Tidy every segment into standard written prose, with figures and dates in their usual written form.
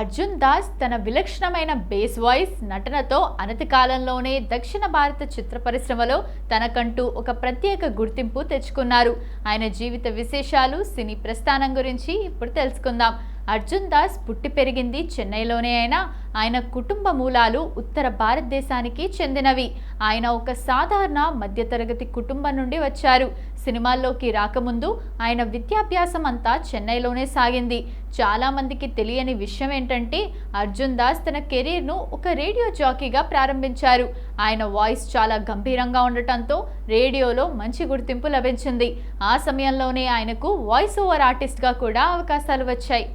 అర్జున్ దాస్ తన విలక్షణమైన base voice నటనతో అనతి కాలంలోనే దక్షిణ భారత చిత్ర పరిశ్రమలో తనకంటూ ఒక ప్రత్యేక గుర్తింపు తెచ్చుకున్నారు. ఆయన జీవిత విశేషాలు, సినీ ప్రస్థానం గురించి ఇప్పుడు తెలుసుకుందాం. అర్జున్ దాస్ పుట్టి పెరిగింది చెన్నైలోనే అయినా ఆయన కుటుంబ మూలాలు ఉత్తర భారతదేశానికి చెందినవి. ఆయన ఒక సాధారణ మధ్యతరగతి కుటుంబం నుండి వచ్చారు. సినిమాల్లోకి రాకముందు ఆయన విద్యాభ్యాసం అంతా చెన్నైలోనే సాగింది. చాలా మందికి తెలియని విషయం ఏంటంటే అర్జున్ దాస్ తన కెరీర్ను ఒక రేడియో జాకీగా ప్రారంభించారు. ఆయన వాయిస్ చాలా గంభీరంగా ఉండటంతో రేడియోలో మంచి గుర్తింపు లభించింది. ఆ సమయంలోనే ఆయనకు వాయిస్ ఓవర్ ఆర్టిస్ట్గా కూడా అవకాశాలు వచ్చాయి.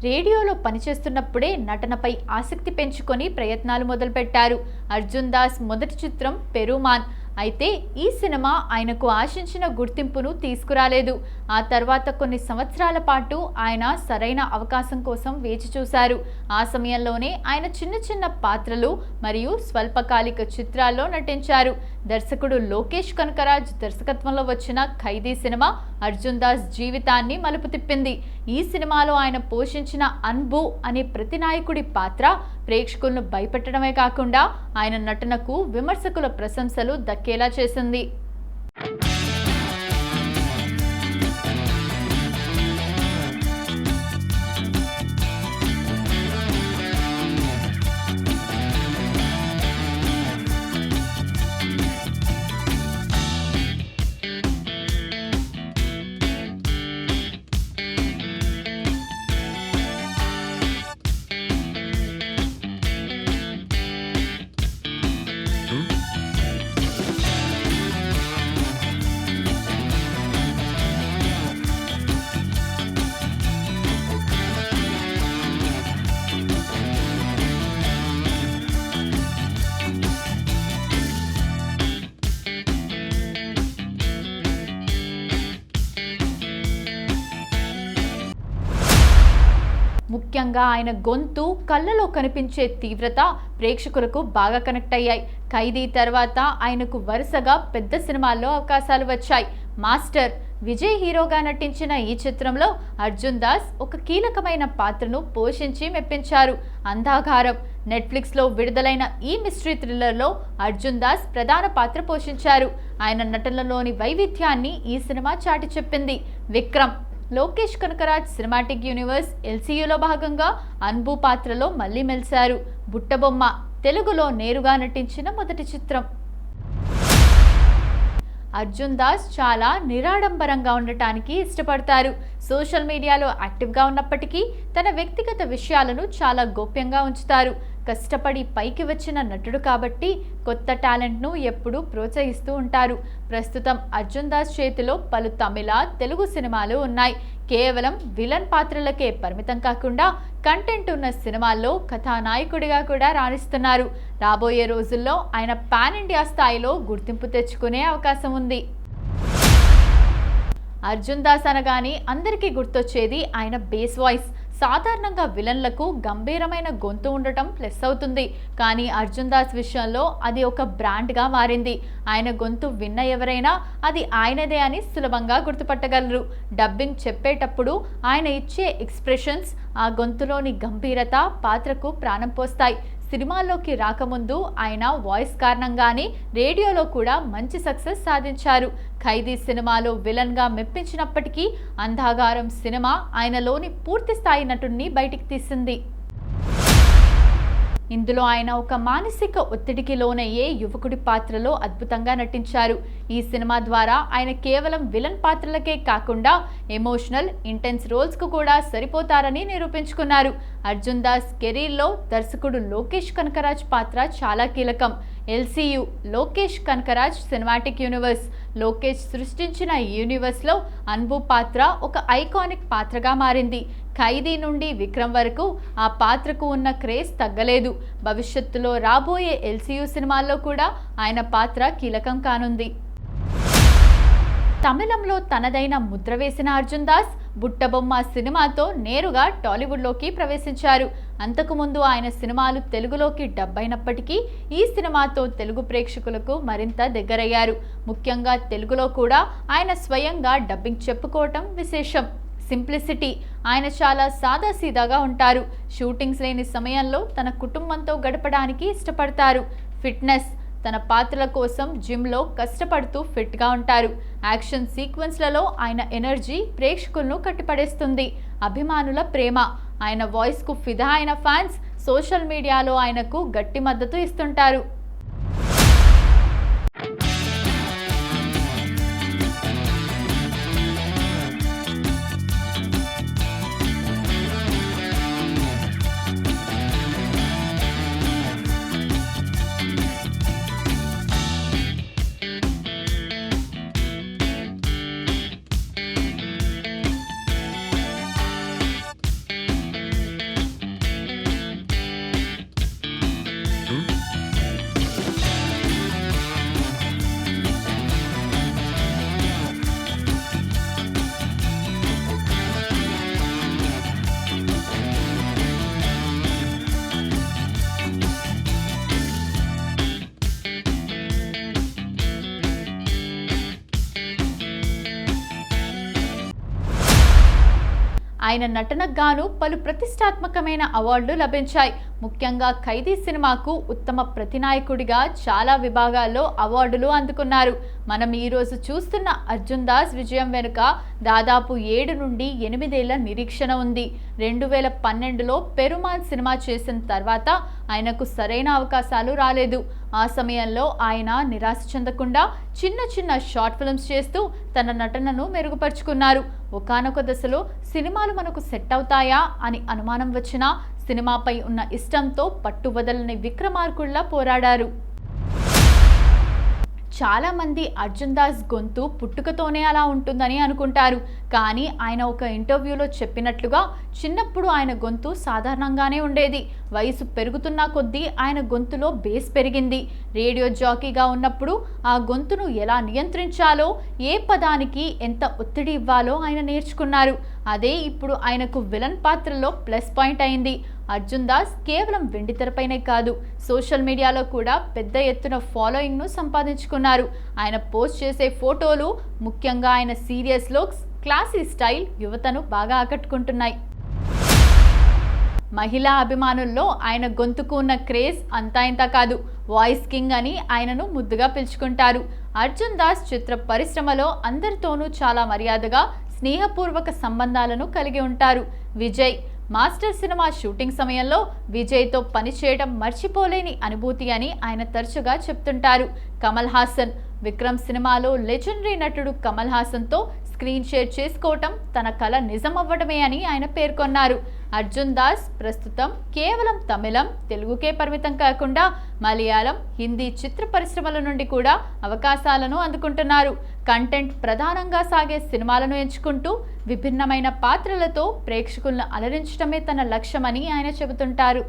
రేడియోలో పనిచేస్తున్నప్పుడే నటనపై ఆసక్తి పెంచుకొని ప్రయత్నాలు మొదలుపెట్టారు. అర్జున్ దాస్ మొదటి చిత్రం పెరుమాన్. అయితే ఈ సినిమా ఆయనకు ఆశించిన గుర్తింపును తీసుకురాలేదు. ఆ తర్వాత కొన్ని సంవత్సరాల పాటు ఆయన సరైన అవకాశం కోసం వేచి చూశారు. ఆ సమయంలోనే ఆయన చిన్న చిన్న పాత్రలు మరియు స్వల్పకాలిక చిత్రాల్లో నటించారు. దర్శకుడు లోకేష్ కనకరాజ్ దర్శకత్వంలో వచ్చిన ఖైదీ సినిమా అర్జున్ దాస్ జీవితాన్ని మలుపు తిప్పింది. ఈ సినిమాలో ఆయన పోషించిన అన్బు అనే ప్రతినాయకుడి పాత్ర ప్రేక్షకులను భయపెట్టడమే కాకుండా ఆయన నటనకు విమర్శకుల ప్రశంసలు దక్కేలా చేసింది. ముఖ్యంగా ఆయన గొంతు, కళ్ళలో కనిపించే తీవ్రత ప్రేక్షకులకు బాగా కనెక్ట్ అయ్యాయి. ఖైదీ తర్వాత ఆయనకు వరుసగా పెద్ద సినిమాల్లో అవకాశాలు వచ్చాయి. మాస్టర్ విజయ్ హీరోగా నటించిన ఈ చిత్రంలో అర్జున్ దాస్ ఒక కీలకమైన పాత్రను పోషించి మెప్పించారు. అంధాకారం నెట్ఫ్లిక్స్లో విడుదలైన ఈ మిస్టరీ థ్రిల్లర్లో అర్జున్ దాస్ ప్రధాన పాత్ర పోషించారు. ఆయన నటనలోని వైవిధ్యాన్ని ఈ సినిమా చాటి చెప్పింది. విక్రమ్ లోకేష్ కనకరాజ్ సినిమాటిక్ యూనివర్స్ ఎల్సీయూలో భాగంగా అన్బు పాత్రలో మళ్లీ మెలిశారు. బుట్టబొమ్మ తెలుగులో నేరుగా నటించిన మొదటి చిత్రం. అర్జున్ దాస్ చాలా నిరాడంబరంగా ఉండటానికి ఇష్టపడతారు. సోషల్ మీడియాలో యాక్టివ్గా ఉన్నప్పటికీ తన వ్యక్తిగత విషయాలను చాలా గోప్యంగా ఉంచుతారు. కష్టపడి పైకి వచ్చిన నటుడు కాబట్టి కొత్త టాలెంట్ను ఎప్పుడూ ప్రోత్సహిస్తూ ఉంటారు. ప్రస్తుతం అర్జున్ దాస్ చేతిలో పలు తమిళ, తెలుగు సినిమాలు ఉన్నాయి. కేవలం విలన్ పాత్రలకే పరిమితం కాకుండా కంటెంట్ ఉన్న సినిమాల్లో కథానాయకుడిగా కూడా రాణిస్తున్నారు. రాబోయే రోజుల్లో ఆయన పాన్ ఇండియా స్థాయిలో గుర్తింపు తెచ్చుకునే అవకాశం ఉంది. అర్జున్ దాస్ అనగానే అందరికీ గుర్తొచ్చేది ఆయన బేస్ వాయిస్. సాధారణంగా విలన్లకు గంభీరమైన గొంతు ఉండటం ప్లస్ అవుతుంది. కానీ అర్జున్ దాస్ విషయంలో అది ఒక బ్రాండ్గా మారింది. ఆయన గొంతు విన్న ఎవరైనా అది ఆయనదే అని సులభంగా గుర్తుపట్టగలరు. డబ్బింగ్ చెప్పేటప్పుడు ఆయన ఇచ్చే ఎక్స్ప్రెషన్స్, ఆ గొంతులోని గంభీరత పాత్రకు ప్రాణం పోస్తాయి. సినిమాల్లోకి రాకముందు ఆయన వాయిస్ కారణంగానే రేడియోలో కూడా మంచి సక్సెస్ సాధించారు. ఖైదీ సినిమాలో విలన్గా మెప్పించినప్పటికీ అంధాకారం సినిమా ఆయనలోని పూర్తి స్థాయి నటుడిని బయటికి తీసింది. ఇందులో ఆయన ఒక మానసిక ఒత్తిడికి లోనయ్యే యువకుడి పాత్రలో అద్భుతంగా నటించారు. ఈ సినిమా ద్వారా ఆయన కేవలం విలన్ పాత్రలకే కాకుండా ఎమోషనల్, ఇంటెన్స్ రోల్స్కు కూడా సరిపోతారని నిరూపించుకున్నారు. అర్జున్ దాస్ కెరీర్లో దర్శకుడు లోకేష్ కనకరాజ్ పాత్ర చాలా కీలకం. LCU Lokesh Kanagaraj cinematic universe. Lokesh సృష్టించిన ఈ యూనివర్స్లో అన్బు పాత్ర ఒక ఐకానిక్ పాత్రగా మారింది. ఖైదీ నుండి విక్రమ్ వరకు ఆ పాత్రకు ఉన్న క్రేజ్ తగ్గలేదు. భవిష్యత్తులో రాబోయే ఎల్సీయూ సినిమాల్లో కూడా ఆయన పాత్ర కీలకం కానుంది. తమిళంలో తనదైన ముద్ర వేసిన అర్జున్ దాస్ బుట్టబొమ్మ సినిమాతో నేరుగా టాలీవుడ్లోకి ప్రవేశించారు. అంతకుముందు ఆయన సినిమాలు తెలుగులోకి డబ్ అయినప్పటికీ ఈ సినిమాతో తెలుగు ప్రేక్షకులకు మరింత దగ్గరయ్యారు. ముఖ్యంగా తెలుగులో కూడా ఆయన స్వయంగా డబ్బింగ్ చెప్పుకోవటం విశేషం. సింప్లిసిటీ. ఆయన చాలా సాదాసీదాగా ఉంటారు. షూటింగ్స్ లేని సమయంలో తన కుటుంబంతో గడపడానికి ఇష్టపడతారు. ఫిట్నెస్. తన పాత్రల కోసం జిమ్లో కష్టపడుతూ ఫిట్గా ఉంటారు. యాక్షన్ సీక్వెన్స్లలో ఆయన ఎనర్జీ ప్రేక్షకులను కట్టిపడేస్తుంది. అభిమానుల ప్రేమ. ఆయన వాయిస్కు ఫిదా అయిన ఫ్యాన్స్ సోషల్ మీడియాలో ఆయనకు గట్టి మద్దతు ఇస్తుంటారు. ఆయన నటనకు గాను పలు ప్రతిష్టాత్మకమైన అవార్డులు లభించాయి. ముఖ్యంగా ఖైదీ సినిమాకు ఉత్తమ ప్రతినాయకుడిగా చాలా విభాగాల్లో అవార్డులు అందుకున్నారు. మనం ఈరోజు చూస్తున్న అర్జున్ దాస్ విజయం వెనుక దాదాపు 7 నుండి 8 ఏళ్ల నిరీక్షణ ఉంది. 2012లో పెరుమాన్ సినిమా చేసిన తర్వాత ఆయనకు సరైన అవకాశాలు రాలేదు. ఆ సమయంలో ఆయన నిరాశ చెందకుండా చిన్న చిన్న షార్ట్ ఫిల్మ్స్ చేస్తూ తన నటనను మెరుగుపరుచుకున్నారు. ఒకానొక దశలో సినిమాలు మనకు సెట్ అవుతాయా అని అనుమానం వచ్చినా సినిమాపై ఉన్న ఇష్టంతో పట్టువదలని విక్రమార్కుల్లా పోరాడారు. చాలామంది అర్జున్ దాస్ గొంతు పుట్టుకతోనే అలా ఉంటుందని అనుకుంటారు. కానీ ఆయన ఒక ఇంటర్వ్యూలో చెప్పినట్లుగా చిన్నప్పుడు ఆయన గొంతు సాధారణంగానే ఉండేది. వయసు పెరుగుతున్న కొద్దీ ఆయన గొంతులో బేస్ పెరిగింది. రేడియో జాకీగా ఉన్నప్పుడు ఆ గొంతును ఎలా నియంత్రించాలో, ఏ పదానికి ఎంత ఒత్తిడి ఇవ్వాలో ఆయన నేర్చుకున్నారు. అదే ఇప్పుడు ఆయనకు విలన్ పాత్రలో ప్లస్ పాయింట్ అయింది. అర్జున్ దాస్ కేవలం వెండితెరపైనే కాదు, సోషల్ మీడియాలో కూడా పెద్ద ఎత్తున ఫాలోయింగ్ను సంపాదించుకున్నారు. ఆయన పోస్ట్ చేసే ఫోటోలు, ముఖ్యంగా ఆయన సీరియస్ లుక్స్, క్లాసీ స్టైల్ యువతను బాగా ఆకట్టుకుంటున్నాయి. మహిళా అభిమానుల్లో ఆయన గొంతుకు ఉన్న క్రేజ్ అంతా ఇంతా కాదు. వాయిస్ కింగ్ అని ఆయనను ముద్దుగా పిలుచుకుంటారు. అర్జున్ దాస్ చిత్ర పరిశ్రమలో అందరితోనూ చాలా మర్యాదగా, స్నేహపూర్వక సంబంధాలను కలిగి ఉంటారు. విజయ్ మాస్టర్ సినిమా షూటింగ్ సమయంలో విజయ్తో పనిచేయడం మర్చిపోలేని అనుభూతి అని ఆయన తరచుగా చెప్తుంటారు. కమల్ హాసన్ విక్రమ్ సినిమాలో లెజెండరీ నటుడు కమల్ హాసన్తో స్క్రీన్ షేర్ చేసుకోవటం తన కల నిజమవ్వడమే అని ఆయన పేర్కొన్నారు. అర్జున్ దాస్ ప్రస్తుతం కేవలం తమిళం, తెలుగుకే పరిమితం కాకుండా మలయాళం, హిందీ చిత్ర పరిశ్రమల నుండి కూడా అవకాశాలను అందుకుంటున్నారు. కంటెంట్ ప్రధానంగా సాగే సినిమాలను ఎంచుకుంటూ విభిన్నమైన పాత్రలతో ప్రేక్షకులను అలరించడమే తన లక్ష్యమని ఆయన చెబుతుంటారు.